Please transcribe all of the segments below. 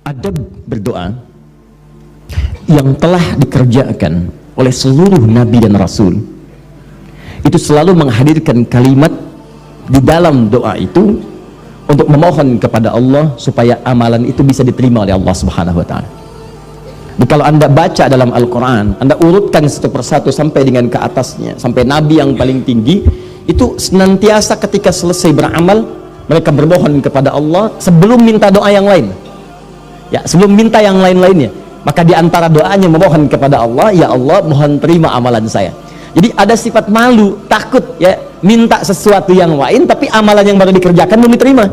adab berdoa yang telah dikerjakan oleh seluruh nabi dan rasul itu selalu menghadirkan kalimat di dalam doa itu untuk memohon kepada Allah supaya amalan itu bisa diterima oleh Allah Subhanahu wa Ta'ala. Jadi kalau Anda baca dalam Al-Quran, Anda urutkan satu persatu sampai dengan ke atasnya, sampai nabi yang paling tinggi itu senantiasa ketika selesai beramal mereka bermohon kepada Allah sebelum minta doa yang lain, ya, sebelum minta yang lain-lainnya, maka diantara doanya memohon kepada Allah, ya Allah mohon terima amalan saya. Jadi ada sifat malu, takut ya minta sesuatu yang lain tapi amalan yang baru dikerjakan belum diterima.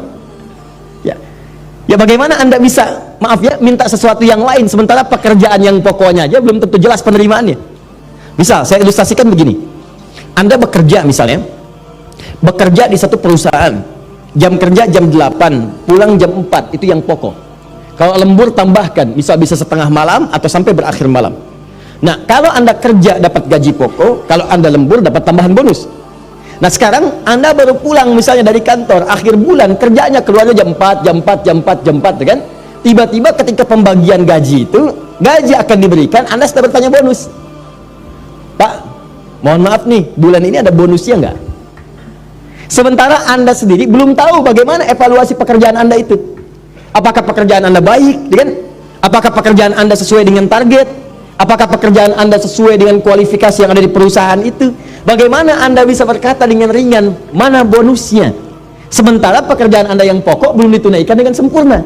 Ya bagaimana Anda bisa, maaf ya, minta sesuatu yang lain sementara pekerjaan yang pokoknya aja belum tentu jelas penerimaannya. Misal saya ilustrasikan begini, Anda bekerja misalnya, bekerja di satu perusahaan, jam kerja jam 8, pulang jam 4, itu yang pokok. Kalau lembur tambahkan, bisa setengah malam atau sampai berakhir malam. Nah, kalau Anda kerja dapat gaji pokok, kalau Anda lembur dapat tambahan bonus. Nah, sekarang Anda baru pulang misalnya dari kantor, akhir bulan kerjanya keluarnya jam 4, kan? Tiba-tiba ketika pembagian gaji itu, gaji akan diberikan, Anda sudah bertanya bonus. Pak, mohon maaf nih, bulan ini ada bonusnya nggak? Sementara Anda sendiri belum tahu bagaimana evaluasi pekerjaan Anda itu. Apakah pekerjaan Anda baik, kan? Apakah pekerjaan Anda sesuai dengan target? Apakah pekerjaan Anda sesuai dengan kualifikasi yang ada di perusahaan itu? Bagaimana Anda bisa berkata dengan ringan, mana bonusnya? Sementara pekerjaan Anda yang pokok belum ditunaikan dengan sempurna.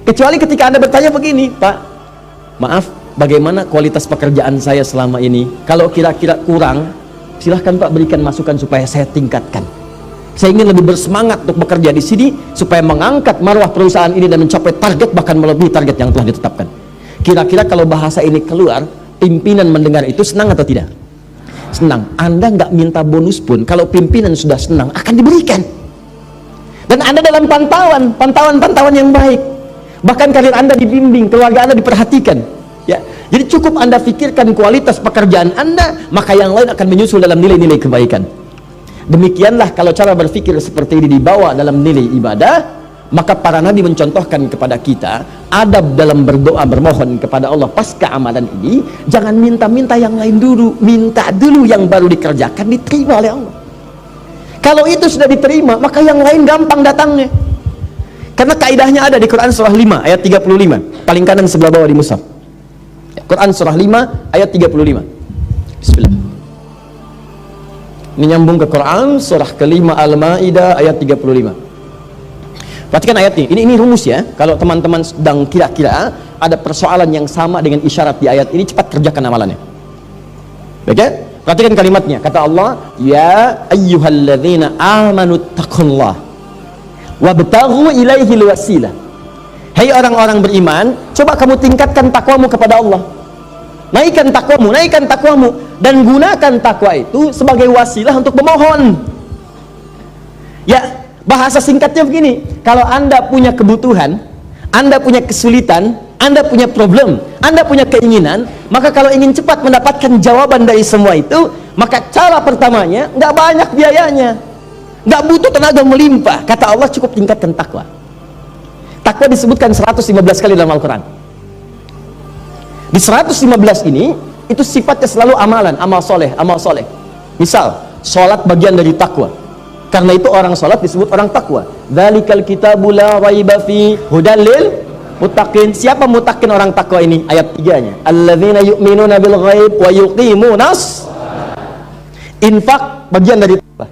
Kecuali ketika Anda bertanya begini, Pak, maaf, bagaimana kualitas pekerjaan saya selama ini? Kalau kira-kira kurang, silahkan Pak berikan masukan supaya saya tingkatkan. Saya ingin lebih bersemangat untuk bekerja di sini supaya mengangkat marwah perusahaan ini dan mencapai target bahkan melebihi target yang telah ditetapkan. Kira-kira kalau bahasa ini keluar, pimpinan mendengar itu senang atau tidak? Senang. Anda nggak minta bonus pun, kalau pimpinan sudah senang akan diberikan. Dan Anda dalam pantauan yang baik. Bahkan karir Anda dibimbing, keluarga Anda diperhatikan. Ya, jadi cukup Anda pikirkan kualitas pekerjaan Anda, maka yang lain akan menyusul dalam nilai-nilai kebaikan. Demikianlah kalau cara berpikir seperti ini dibawa dalam nilai ibadah, maka para nabi mencontohkan kepada kita adab dalam berdoa bermohon kepada Allah pasca amalan ini. Jangan minta-minta yang lain dulu, minta dulu yang baru dikerjakan diterima oleh Allah. Kalau itu sudah diterima, maka yang lain gampang datangnya. Karena kaidahnya ada di Quran surah 5 ayat 35, paling kanan sebelah bawah di mushaf. Quran surah 5 ayat 35. Bismillah. Ini nyambung ke Quran surah ke-5 Al-Maidah ayat 35. Perhatikan ayat ini rumus ya. Kalau teman-teman sedang kira-kira ada persoalan yang sama dengan isyarat di ayat ini, cepat kerjakan amalannya. Oke? Perhatikan kalimatnya. Kata Allah, ya ayyuhalladzina amanu taqullah wabtaghu ilaihil wasilah. Hai orang-orang beriman, coba kamu tingkatkan takwamu kepada Allah. Naikkan takwamu dan gunakan takwa itu sebagai wasilah untuk memohon. Ya, bahasa singkatnya begini, kalau Anda punya kebutuhan, Anda punya kesulitan, Anda punya problem, Anda punya keinginan, maka kalau ingin cepat mendapatkan jawaban dari semua itu, maka cara pertamanya nggak banyak biayanya, nggak butuh tenaga melimpah. Kata Allah, cukup tingkatkan takwa. Takwa disebutkan 115 kali dalam Al-Quran. Di 115 ini, itu sifatnya selalu amalan, amal soleh. Misal, sholat bagian dari takwa. Karena itu orang sholat disebut orang takwa. Dzalikal kitabu la raiba fi hudal lil muttaqin. Siapa muttaqin orang takwa ini? Ayat 3-nya. Alladzina yu'minuna bil ghaib wa yuqimunas infak, bagian dari takwa.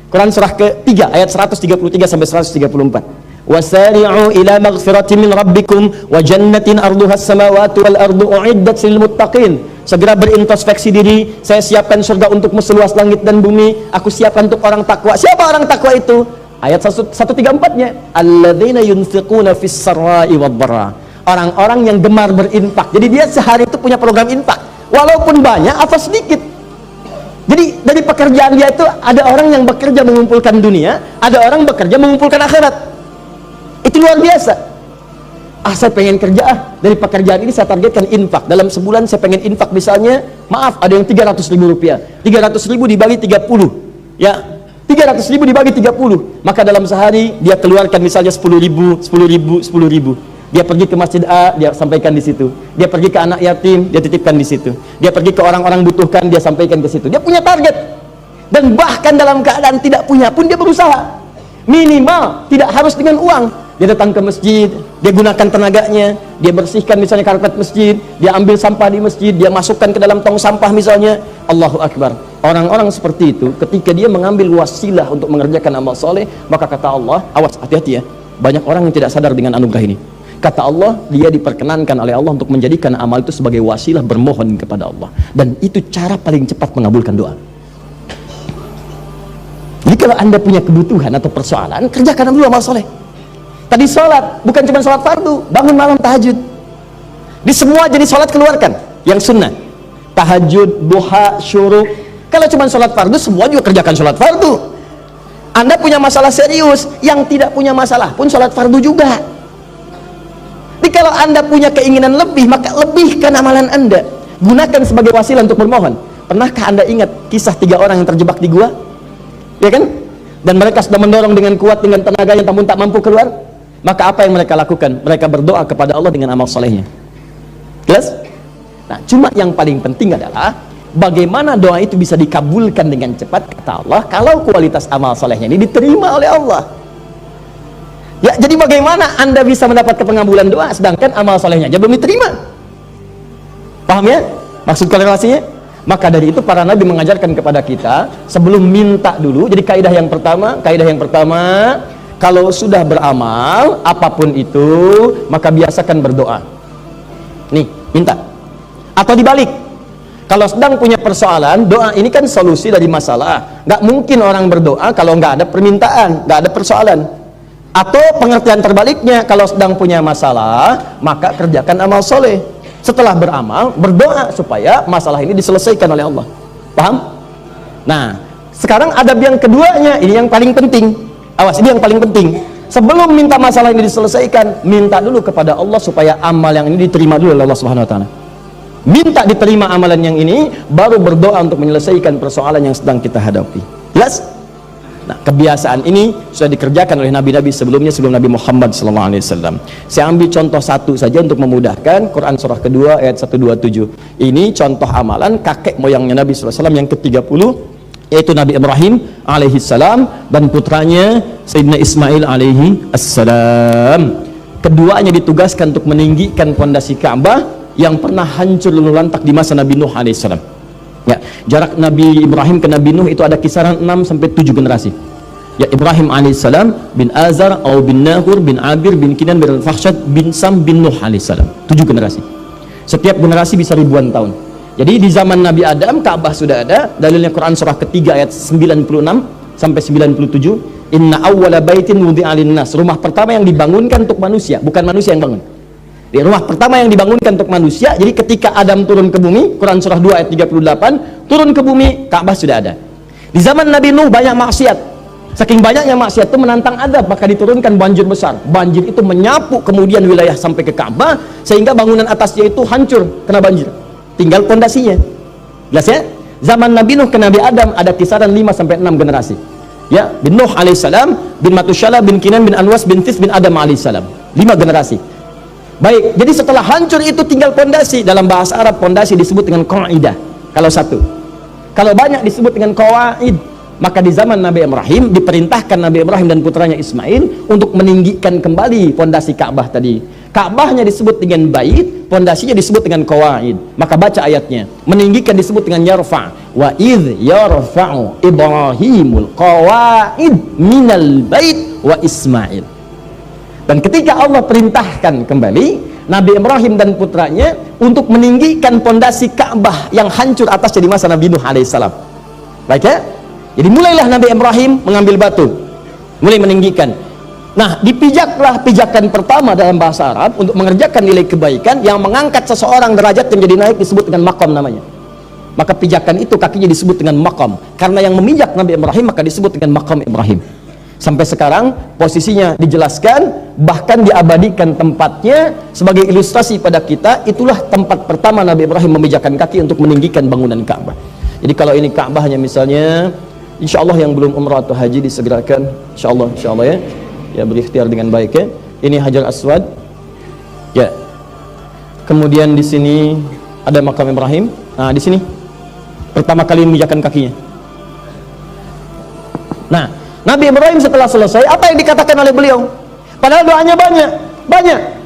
Quran surah ke-3 ayat 133 sampai 134. Wasari'u ila maghfiratin min rabbikum wa jannatin arduhas samawati wal ardu uiddat lil muttaqin. Segera berintrospeksi diri, saya siapkan surga untuk seluas langit dan bumi, aku siapkan untuk orang takwa. Siapa orang takwa itu? Ayat 134-nya, alladzina yunfiquna fis sarai wad dharra. Orang-orang yang gemar berinfak. Jadi dia sehari itu punya program infak, walaupun banyak atau sedikit. Jadi dari pekerjaan dia itu ada orang yang bekerja mengumpulkan dunia, ada orang bekerja mengumpulkan akhirat. Itu luar biasa. Saya pengen kerja dari pekerjaan ini saya targetkan infak. Dalam sebulan saya pengen infak misalnya, maaf, ada yang 300.000 rupiah. 300.000 dibagi 30. Ya, 300.000 dibagi 30. Maka dalam sehari dia keluarkan misalnya 10.000. Dia pergi ke masjid A, dia sampaikan di situ. Dia pergi ke anak yatim, dia titipkan di situ. Dia pergi ke orang-orang butuhkan, dia sampaikan ke situ. Dia punya target. Dan bahkan dalam keadaan tidak punya pun dia berusaha. Minimal tidak harus dengan uang. Dia datang ke masjid, dia gunakan tenaganya, dia bersihkan misalnya karpet masjid, dia ambil sampah di masjid, dia masukkan ke dalam tong sampah misalnya. Allahu Akbar. Orang-orang seperti itu ketika dia mengambil wasilah untuk mengerjakan amal soleh, maka kata Allah, awas, hati-hati ya, banyak orang yang tidak sadar dengan anugerah ini. Kata Allah, dia diperkenankan oleh Allah untuk menjadikan amal itu sebagai wasilah bermohon kepada Allah, dan itu cara paling cepat mengabulkan doa. Jadi kalau anda punya kebutuhan atau persoalan, kerjakan dulu amal soleh. Tadi sholat, bukan cuma sholat fardu, bangun malam tahajud. Di semua jenis sholat keluarkan yang sunnah, tahajud, duha, syuruk. Kalau cuma sholat fardu, semua juga kerjakan sholat fardu. Anda punya masalah serius, yang tidak punya masalah pun sholat fardu juga. Jadi kalau anda punya keinginan lebih, maka lebihkan amalan anda, gunakan sebagai wasilah untuk bermohon. Pernahkah anda ingat kisah 3 orang yang terjebak di gua? Ya kan? Dan mereka sudah mendorong dengan kuat, dengan tenaga yang namun tak mampu keluar. Maka apa yang mereka lakukan? Mereka berdoa kepada Allah dengan amal solehnya. Jelas? Nah, cuma yang paling penting adalah bagaimana doa itu bisa dikabulkan dengan cepat, kata Allah, kalau kualitas amal solehnya ini diterima oleh Allah. Ya, jadi bagaimana anda bisa mendapat pengabulan doa sedangkan amal solehnya aja belum diterima? Paham ya maksud korelasinya? Maka dari itu para nabi mengajarkan kepada kita sebelum minta dulu. Jadi kaidah yang pertama, kalau sudah beramal apapun itu, maka biasakan berdoa. Nih, minta. Atau dibalik, kalau sedang punya persoalan, doa ini kan solusi dari masalah. Nggak mungkin orang berdoa kalau nggak ada permintaan, nggak ada persoalan. Atau pengertian terbaliknya, kalau sedang punya masalah, maka kerjakan amal soleh. Setelah beramal, berdoa supaya masalah ini diselesaikan oleh Allah. Paham? Nah, sekarang adab yang keduanya, ini yang paling penting. Awas, ini yang paling penting. Sebelum minta masalah ini diselesaikan, minta dulu kepada Allah supaya amal yang ini diterima dulu oleh Allah Subhanahu wa taala. Minta diterima amalan yang ini, baru berdoa untuk menyelesaikan persoalan yang sedang kita hadapi. Jelas? Nah, kebiasaan ini sudah dikerjakan oleh nabi-nabi sebelumnya, sebelum Nabi Muhammad SAW. Saya ambil contoh satu saja untuk memudahkan. Quran surah kedua ayat 127. Ini contoh amalan kakek moyangnya Nabi SAW yang ke-30, yaitu Nabi Ibrahim alaihi salam dan putranya Sayyidina Ismail alaihi assalam. Keduanya ditugaskan untuk meninggikan pondasi Ka'bah yang pernah hancur luluh lantak di masa Nabi Nuh alaihi salam. Ya, jarak Nabi Ibrahim ke Nabi Nuh itu ada kisaran 6 sampai 7 generasi. Ya, Ibrahim alaihi salam bin Azar atau bin Nahur bin Abir bin Kinan bin Al-Fakhshad bin Sam bin Nuh alaihi salam. 7 generasi. Setiap generasi bisa ribuan tahun. Jadi di zaman Nabi Adam, Ka'bah sudah ada. Dalilnya Quran surah ketiga ayat 96 sampai 97. Inna awwala baitin wudi'a lin-nas. Rumah pertama yang dibangunkan untuk manusia, bukan manusia yang bangun. Di rumah pertama yang dibangunkan untuk manusia. Jadi ketika Adam turun ke bumi, Quran surah 2 ayat 38, turun ke bumi, Ka'bah sudah ada. Di zaman Nabi Nuh banyak maksiat. Saking banyaknya maksiat itu menantang adab, maka diturunkan banjir besar. Banjir itu menyapu kemudian wilayah sampai ke Ka'bah, sehingga bangunan atasnya itu hancur kena banjir. Tinggal pondasinya. Jelas ya? Zaman Nabi Nuh ke Nabi Adam ada kisaran 5 sampai 6 generasi. Ya, bin Nuh alaihissalam, bin Matusyalah, bin Kinan, bin Anwas, bin Tis, bin Adam alaihissalam. 5 generasi. Baik, jadi setelah hancur itu tinggal pondasi. Dalam bahasa Arab pondasi disebut dengan qaidah. Kalau satu. Kalau banyak disebut dengan qawaid. Maka di zaman Nabi Ibrahim diperintahkan Nabi Ibrahim dan putranya Ismail untuk meninggikan kembali pondasi Ka'bah tadi. Ka'bahnya disebut dengan bait, pondasinya disebut dengan qawaid. Maka baca ayatnya. Meninggikan disebut dengan yarfa'. Wa idh yarfa'u Ibrahimul qawaid minal bait wa Ismail. Dan ketika Allah perintahkan kembali Nabi Ibrahim dan putranya untuk meninggikan pondasi Ka'bah yang hancur atasnya di masa Nabi Nuh alaihissalam. Baik ya? Jadi mulailah Nabi Ibrahim mengambil batu, mulai meninggikan. Nah, dipijaklah pijakan pertama dalam bahasa Arab untuk mengerjakan nilai kebaikan yang mengangkat seseorang derajat yang jadi naik disebut dengan maqam namanya. Maka pijakan itu kakinya disebut dengan maqam. Karena yang memijak Nabi Ibrahim maka disebut dengan maqam Ibrahim. Sampai sekarang posisinya dijelaskan, bahkan diabadikan tempatnya sebagai ilustrasi pada kita. Itulah tempat pertama Nabi Ibrahim memijakkan kaki untuk meninggikan bangunan Ka'bah. Jadi kalau ini Ka'bahnya misalnya, insya Allah yang belum umrah atau haji disegerakan, insya Allah ya, ya berikhtiar dengan baik ya. Ini Hajar Aswad, Ya. Kemudian di sini ada makam Ibrahim. Nah, di sini pertama kali menginjakkan kakinya. Nah, Nabi Ibrahim setelah selesai, apa yang dikatakan oleh beliau? Padahal doanya banyak.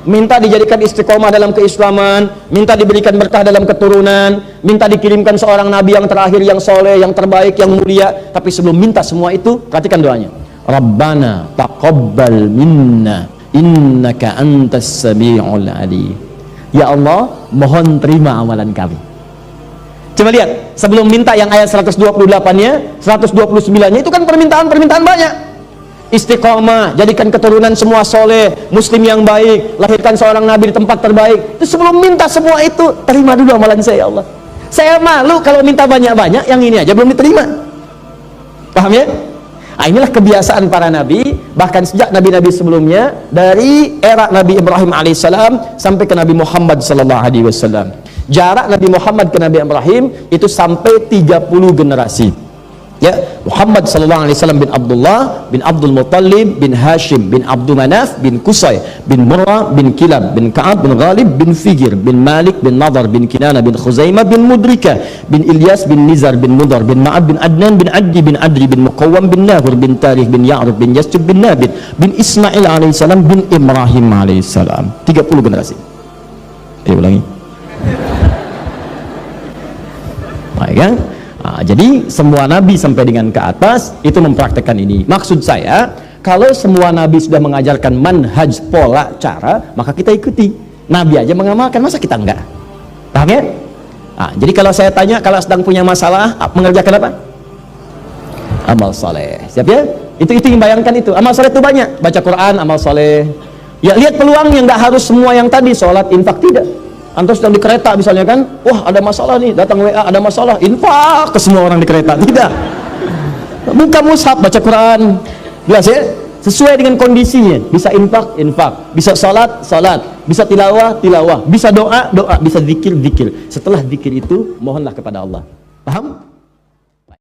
Minta dijadikan istiqomah dalam keislaman, minta diberikan berkah dalam keturunan, minta dikirimkan seorang nabi yang terakhir, yang soleh, yang terbaik, yang mulia. Tapi sebelum minta semua itu, perhatikan doanya. Rabbana taqabbal minna innaka antas sami'ul alim. Ya Allah, mohon terima amalan kami. Coba lihat, sebelum minta yang ayat 128-nya, 129-nya itu kan permintaan-permintaan banyak. Istiqomah, jadikan keturunan semua soleh, muslim yang baik, lahirkan seorang nabi di tempat terbaik. Itu sebelum minta semua itu, terima dulu amalan saya, ya Allah. Saya malu kalau minta banyak-banyak, yang ini aja belum diterima. Paham ya? Nah, inilah kebiasaan para nabi, bahkan sejak nabi-nabi sebelumnya, dari era Nabi Ibrahim alaihissalam sampai ke Nabi Muhammad sallallahu alaihi wasallam. Jarak Nabi Muhammad ke Nabi Ibrahim itu sampai 30 generasi. Ya, Muhammad sallallahu alaihi wasallam bin Abdullah bin Abdul Muttalib bin Hashim bin Abdul Manaf bin Qusay bin Murrah bin Kilab bin Ka'ab bin Ghalib bin Figir bin Malik bin Nadar bin Kinana bin Khuzaimah bin Mudrika bin Ilyas bin Nizar bin Mudar bin Ma'ab bin Adnan bin Addi bin Adri bin Muqawwam bin Nahur bin Tarikh bin Ya'rub bin Yasjub bin Nabit bin Ismail alaihissalam bin Ibrahim alaihissalam. 30 generasi. Ulangi. Baik kan? Nah, jadi semua nabi sampai dengan ke atas itu mempraktekkan ini. Maksud saya, kalau semua nabi sudah mengajarkan manhaj, pola, cara, maka kita ikuti. Nabi aja mengamalkan, masa kita enggak? Paham ya? Nah, jadi kalau saya tanya, kalau sedang punya masalah, mengerjakan apa? Amal soleh. Siap ya? Itu yang bayangkan itu. Amal soleh itu banyak. Baca Quran, amal soleh. Ya, lihat peluang yang enggak harus semua yang tadi, sholat, infak, tidak. Antum sedang di kereta misalnya kan, wah ada masalah nih, datang WA ada masalah, infak ke semua orang di kereta. Tidak, buka mushaf, baca Quran, jelas ya, sesuai dengan kondisinya. Bisa infak, bisa salat, bisa tilawah, bisa doa, bisa zikir. Setelah zikir itu mohonlah kepada Allah. Paham?